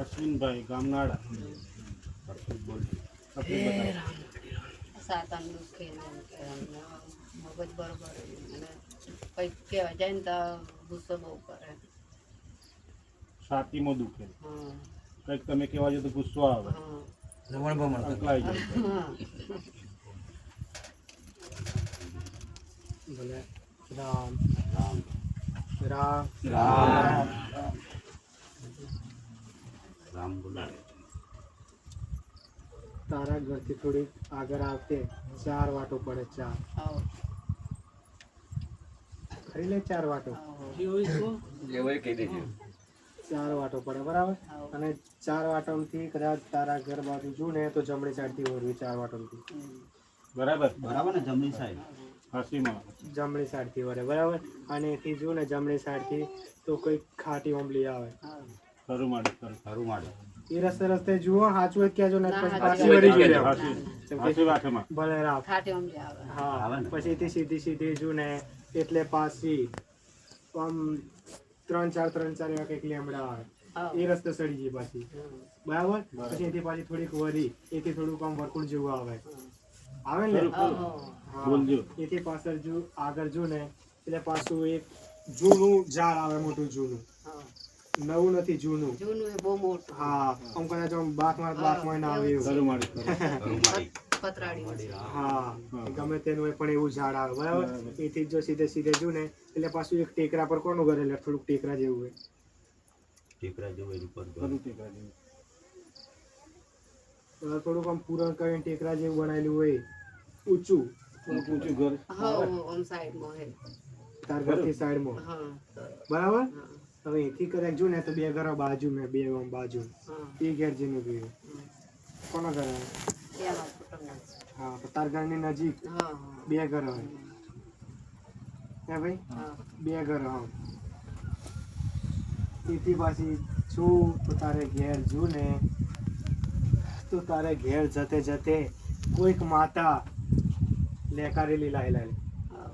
અશ્વિનભાઈ ગામનાળા સાત આમ દુખે મગજ બરોબર અને કંઈક કહેવાય જાય ને તો ગુસ્સો બહુ કરે. છાતીમાં દુખે હા કંઈક તમે કહેવા જો તો ગુસ્સો આવે અકળાઈ જાય. ભલે રામ રામ રામ રામ રામ બોલા. તારા ઘરથી થોડીક આગળ આવતે 4 વાટો પડે. 4 આવો ખરી લે 4 વાટો લેવાય કહી દેજો. 4 વાટો પડે બરાબર. આવો. અને 4 વાટોથી કદાચ તારા ઘર બાજુ જો ને તો જમણી સાઈડથી વળવી 4 વાટોથી બરાબર બરાબર ને જમણી સાઈડ હાસીમાં જમણી સાઈડથી વળે બરાબર. અને એથી જો ને જમણી સાઈડથી તો કોઈ ખાટી ઓમલી આવે. ખરું માડી ખરું સારું માડે. એ રસ્તે રસ્તે જુઓ સાચું જ કહેજો ને ના, પછી સાચું પાછી વળી જ જોઈ કહેજો. લેવા. હાસી વાથેમાં ભલે રામ ખાટી સમજે આવે. હા આવે ને. પછી એથી સીધી સીધી જો ને એટલે પાછી આમ 3-4 એવા કંઈક લેમડા આવે. આવો. એ રસ્તે સડી ગઈ પાછી બરાબર. પછી એથી પાછી થોડીક વળી એથી થોડુંક આમ વર્કુળ જેવું આવે આવે ને આવો. હા. બોલજો. એથી પાછળ જો આગળ જો ને એટલે પાછું એક જૂનું ઝાડ આવે મોટું જૂનું હા. નવું નથી જૂનું. જૂનું એ બહુ મોટું. હા આમ કદાચ આમ બાકમાં ના આવે એવું. ખરું માડી ખરું. સારું માડી. પતરાડી છે. હા ગમે તેનું હોય પણ એવું ઝાડ આવે બરાબર. એથી જો સીધે જો ને એટલે પાછું એક ટેકરા પર કોનું ઘર એટલે થોડુંક ટેકરા જેવું હોય. ટીકરા જેવું એની ઉપર ખરું ટેકા જેવું. થોડુંક આમ પૂરણ કરીને ટેકરા જેવું બનાવેલું હોય ઊંચું થોડુંક ઊંચું ઘર હા આમ સાઈડમાં હે. તાર ઘરથી સાઈડમાં હા બરાબર. હા હવે એથી કદાચ જો ને તો 2 ઘર બાજુ મેં 2 આમ બાજુ હા એ ઘેર જેનું ગયું કોના ઘર આવે? એમાં કુટુંબના છે. હા તો તાર ઘરની નજીક હા 2 ઘર હોય હે ભાઈ. હા 2 ઘર હોય એથી પાછી શું તો તારે ઘેર જો ને તો તારે ઘેર જતે જતે કોઈક માતા લેકારેલી લાઈ હા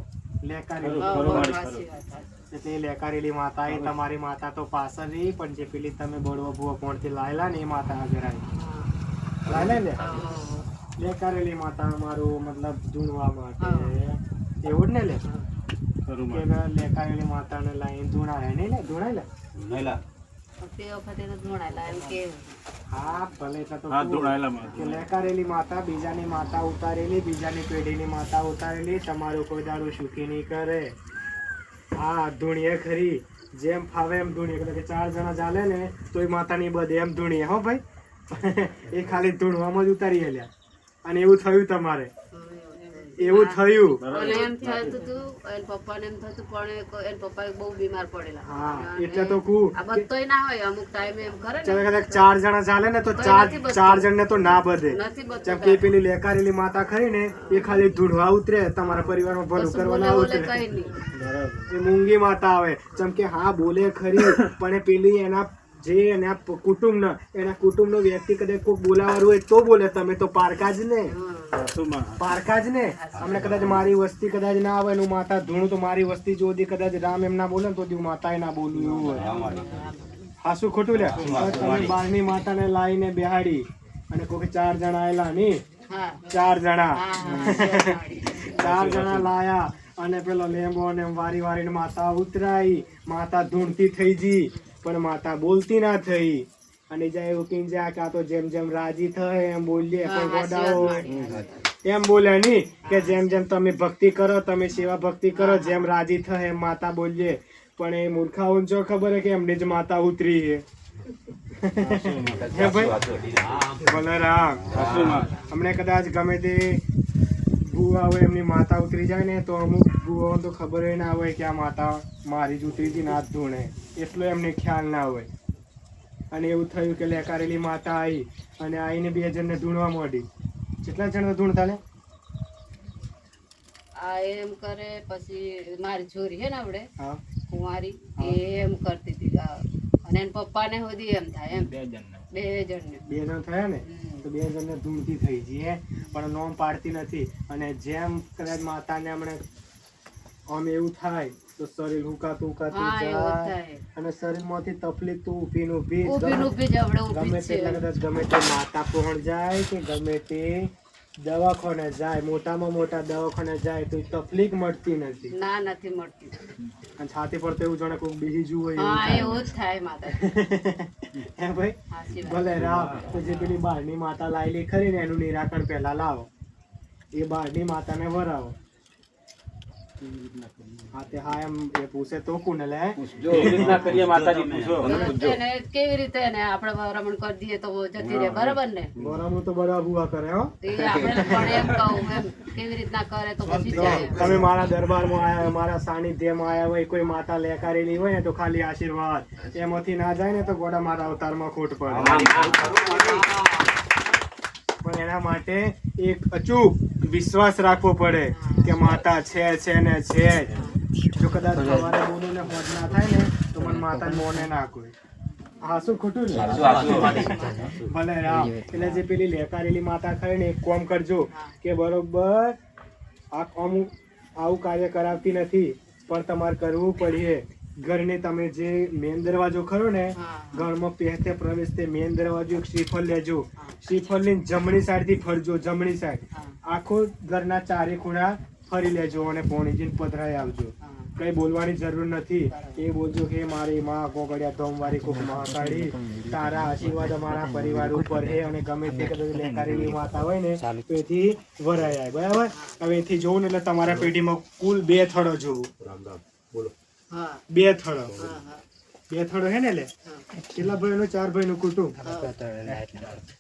લેકારેલી ખરું હા માડી સાચી ખરું. વાત સાચી. એટલે એ લેકારેલી માતા એ તમારી માતા તો પાછળ રહી પણ જે પેલી તમે બળવો ભૂવો કોણથી લાયેલા ને એ માતા આગળ આવી હા લાયેલા ને હા લેકારેલી માતા અમારું મતલબ ધૂણવા માટે હા. એવું જ ને લે ખરું કે માડી. લેકારેલી માતાને લાઈને ધૂણાય નહીં લે ધૂણાય લે નૈલા તે વખતે તો ધોણાયેલા એમ કેવું. હા ભલે એટલે તો હાથ કહું ધોળાયેલામાં કે લેકારેલી માતા બીજાની માતા ઉતારેલી બીજાની પેઢીની માતા ઉતારેલી તમારું કોઈ દાડું સુખી નહીં કરે. હા ધૂણીએ ખરી જેમ ફાવે એમ ધૂણીએ એટલે કે 4 જણા ચાલે ને તોય માતાની બધે એમ ધૂણીએ હો ભાઈ. એ ખાલી ધૂણવામાં જ ઉતારી આલ્યા અને એવું થયું તમારે એવું થયું. અને એમ થતું હતું એન પપ્પાને એમ થતું પણ એન પપ્પા બહુ બીમાર પડેલા. હા અને એટલે તો કહું આ બધોય ના હોય અમુક ટાઈમે એમ કરે ચાલો ને કદાચ 4 જણા ચાલે ને તો કોઈ નથી બચતું. 4 જણને તો ના બધે નથી બધું જેમ કે પેલી લેકારેલી માતા ખરી ને એ ખાલી ધૂણવા ઉતરે તમારા પરિવારમાં ભલું કશું કરવા બોલે ના બોલે ઉતરે. કઈ નહીં. બરાબર. એ મૂંગી માતા આવે જેમ કે હા બોલે ખરી પણ એ પેલી એના જે એના કુટુંબનો વ્યક્તિ કદાચ કોઈક બોલાવાનું હોય તો બોલે. તમે તો પારકા જ ને હા. સાસુમાં પારકા જ ને. અમને કદાચ મારી વસ્તી કદાચ ના આવે ને હું માતા ધૂણું તો મારી વસ્તી જો દી કદાચ રામ એમ ના બોલે ને તો દી હું માતાએ ના બોલું એવું હોય. હાસું ખોટું લે તમે બારની માતાને લાવીને બેહાડી અને કોઈ 4 જણા આયેલા ની હા 4 જણા હા હા 4 જણા લાયા અને પેલો લેમ્બો ને વારી વારીને માતા ઉતરાઈ માતા ધૂણતી થઈ ગઈ પણ માતા બોલતી ના થઈ અને જાય એવું કીને જાય કે આ તો જેમ જેમ રાજી થાય એમ બોલીએ હા, પણ સાચી વાત ગોડાઓ મારી. એમ બોલે નહીં કે જેમ જેમ તમે ભક્તિ કરો તમે સેવા ભક્તિ કરો જેમ રાજી થાય એમ માતા બોલીએ પણ એ મૂર્ખાઓને જો ખબર હે કે એમની જ માતા ઉતરી છે. હે ભાઈ ભલે રામ. સાસુમાં અમને કદાચ ગમે તે ભૂવા હોય એમની માતા ઉતરી જાય ને તો અમુક ભૂવાઓને તો ખબર ના હોય કે આ માતા મારી જ ઉતરી હતી ના જ ધૂણે એટલો એમને ખ્યાલ ના હોય. અને એવું થયું કે લેકારેલી માતા આવી અને આવીને 2 જણને ધૂણવા માંડી. કેટલા જણ ધૂણતા લે? આ એમ કરે પછી મારી છોરી હે ને આપણે હા કુંવારી એ એમ કરતી હતી અને એન પપ્પાને સુધી એમ થાય એમ 2 જણને 2 જણ થયા ને તો 2 જણને ધૂણતી થઈ ગઈ હે પણ નોમ પાડતી નથી. અને જેમ કદાચ માતાને હમણે આમ એવું થાય તો શરીર હુકાતું હુકાતું હા એવું જાય થાય અને શરીરમાંથી તકલીફ તો ઊભી ને ઊભી જ. ઊભી ને ઊભી જ હમણાં ઊભી ગમે જ તે છે કદાચ ગમે તે માતા પહોંચ જાય કે ગમે તે દવાખાને જાય, મોટામાં મોટા દવાખાને જાય તો તકલીફ મળતી નથી. ના નથી મળતી અને છાતી પર તો એવું જાણે કોઈ બીજું હોય એવું હા થાય. એવું જ થાય માતા હે ભાઈ સાચી વાત ભલે રાવ તો જે પેલી બહારની માતા લાયેલી ખરી ને એનું નિરાકરણ પહેલા લાવો. એ બહારની માતાને વરાવો. હા તે હા એમ એ પૂછે તો કોને લે એવી રીતના કરીએ માતાજી પૂછો. એને કેવી રીતે એને આપણે રમણ કરી દઈએ તો જતી રહે બરાબર ને બરાબર તો બધા ભૂવા કરે હો. એ આપણે પણ એમ કહું એમ કેવી રીતના કરે તો પછી જાય એમ. તમે મારા દરબારમાં આયા હોય, મારા સાનિધ્યમાં આયા હોય, કોઈ માતા લેકારેલી હોય ને તો ખાલી આશીર્વાદ એમાંથી ના જાય ને તો ગોડા મારા અવતારમાં ખોટ પડે. પણ એના માટે એક અચૂક વિશ્વાસ રાખવો પડે કે માતા છે ને છે જ. જો કદાચ સવારે બોલું ને હોજ ના થાય ને તો મને માતા મોને ના કોઈ. હા શું ખોટું ને? ભલે રામ. એટલે જે પેલી લેકારેલી માતા ખરી ને એક કોમ કરજો કે બરોબર આ કોમ આવું કાર્ય કરાવતી નથી પણ તમારે કરવું પડે. ઘરને તમે જે મેન દરવાજો ખરો ને ઘરમાં પહેતે પ્રવેશતે મેન દરવાજો એક શ્રીફળ લેજો. શ્રીફળ લઈને જમણી સાઈડ થી ફરજો. જમણી સાઈડ આખો ઘરના ચારે ખૂણા ફરી લેજો અને પોણીજીને પધરાઈ આવજો. કઈ બોલવાની જરૂર નથી. એ બોલજો કે મારી માં ગોગડિયા ધોમવારી કોક મહાકાળી તારા આશીર્વાદ અમારા પરિવાર ઉપર હે અને ગમે તે કદાચ લેકારેલી માતા હોય ને તો એથી વરાય જાય. બરાબર. હવે એથી જોવું ને એટલે તમારા પેઢીમાં કુલ 2 થડો જોવું. હા 2 થડો. હા હા 2 થડો હે ને લે કેટલા ભાઈનું? 4 ભાઈનું કુટુંબ.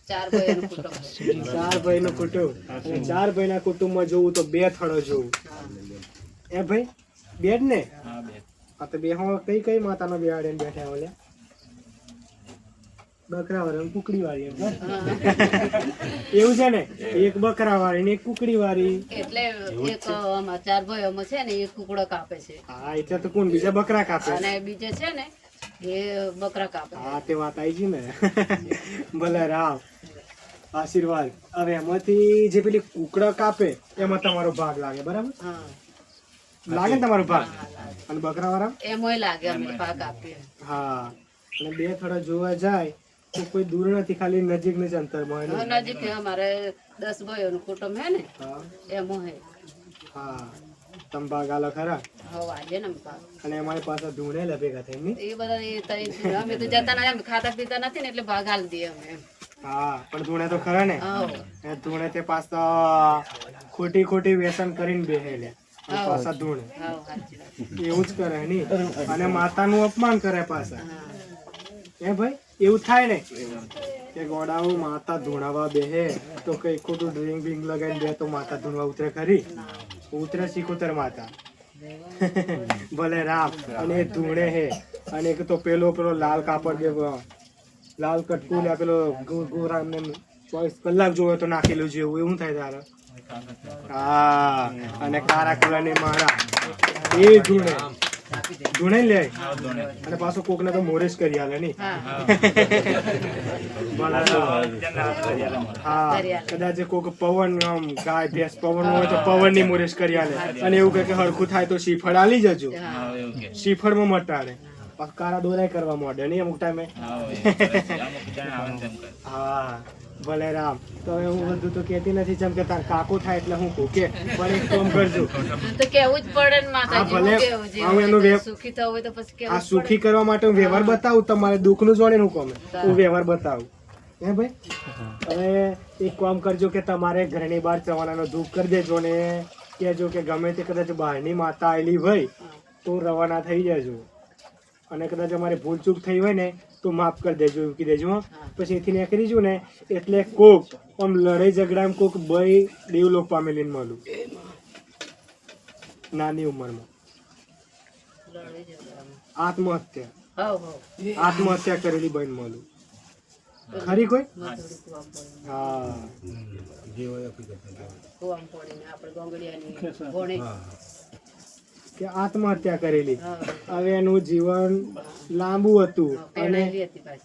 4 ભાઈનું કુટુંબ છે. 4 ભાઈનું કુટુંબ. અને 4 ભાઈના કુટુંબમાં જોવું તો 2 થડો જોવું. એ ભાઈ બે જ ને? હા તો બે કઈ કઈ માતાનો બેહાડે બેઠા ઓલે બકરા વાળી કુકડી વાળી એવું છે ને? એક બકરા વાળી ને એક કુકડી વાળી. એટલે એક આમાં 4 ભાઈઓમાં છે ને એક કુકડો કાપે છે હા એટલે તો કોણ બીજા બકરા કાપે અને બીજે છે ને એ બકરા કાપે. હા તે વાત આવી છે ને. ભલે રામ આશીર્વાદ. હવે એમાંથી જે પેલી કુકડા કાપે એમાં તમારો ભાગ લાગે. બરાબર હા લાગે ને તમારો ભાગ? અને બકરા વાળા એમાંય લાગે અમે ભાગ આપીએ. હા. અને 2 થોડા જોવા જાય તો કોઈ દૂર નથી, ખાલી નજીક જ અંતરમાં હોય ને. નજીક અમારે 10 ભાઈઓનું કુટુંબ હે ને હા એમાં હે. હા તમે ભાગ આલો ખરા. હવે આજે ને ભાગ અને અમારી પાસે ધૂણે લે ભેગા થઈ ની. એ બધા એ તઈ અમે તો જતા નથી, અમે ખાતા પીતા નથી ને એટલે ભાગ આલ દઈએ અમે એમ. હા પણ ધૂણે તો ખરા ને. આવો એ ધૂણે તે પાછા ખોટી વ્યસન કરીને બેહે લે અને પાછા ધૂણે આવો સાચી વાત. એવું જ કરે ની. અને માતાનું અપમાન કરે પાછા. હા એ ભાઈ એવું થાય ને કે ગોડાઓ માતા ધૂણાવા બેહે તો કઈ ખોટું ડ્રિંક બિંક લગાવીને બે તો માતા ધૂણવા ઉતરે ખરી? ઉતરે શીખોતર માતા. ભલે રામ. અને એ ધૂણે હે અને એક તો પેલો લાલ કાપડ કે લાલ કટકું લે પેલો ગોરા 24 કલાક જોવે તો નાખેલું જેવું એવું થાય તારે. હા અને કારા કલરની માળા એ ધૂણે ધૂણે લે અને પાછું કોક ને તો મોરેશ કરી આલે ની. હા કદાચ કોક પવન ગાય ભેંસ પવન હોય તો પવન ની મોરેશ કરી આલે અને એવું કે હરખું થાય તો શ્રીફળ આલી જજો. શ્રીફળ માં મટાડે કારા દોરાય કરવા માંડે નહીં અમુક ટાઈમે. હા ભલે રામ. તો હવે હું બધું તો કેતી નથી જેમ કે તાર કાકો થાય એટલે હું કહું કે પણ એક કામ કરજો. તો કેવું જ પડે ને માતાજી. ભલે. હું કેવું જે હું એનું હોય તો સુખી થવું હોય તો પછી કેવું આ જ સુખી કરવા માટે હું વ્યવહાર બતાવું. તમારે દુઃખ નું જોડે નું કોમે હું વ્યવહાર બતાવું. હે ભાઈ. હવે એક કામ કરજો કે તમારે ઘરની બહાર ચવાણાનો ધૂપ કરી દેજો ને કહેજો કે ગમે તે કદાચ બહારની માતા આવેલી હોય તો રવાના થઈ જજો. અને કદાચ અમારે ભૂલચૂક થઈ હોય ને તો માફ કરી દેજો એવું કહી દેજો. પછી એથી નીકળી જુ ને એટલે કોક આમ લડાઈ ઝઘડામાં કોક ભાઈ દેવલોક પામેલી મળું નાની ઉંમરમાં લડાઈ ઝઘડામાં. આત્મહત્યા હવ હવ આત્મહત્યા કરેલી બહેન મળું ખરી કોઈ? મથુરી કુવામ પડીને. હા કુવામ પડીને આપણે ગોંગડિયાની ભોણે. કે આત્મહત્યા કરેલી. હા હવે એનું જીવન લાંબુ હતું અને પહેરેલી હતી પાછી.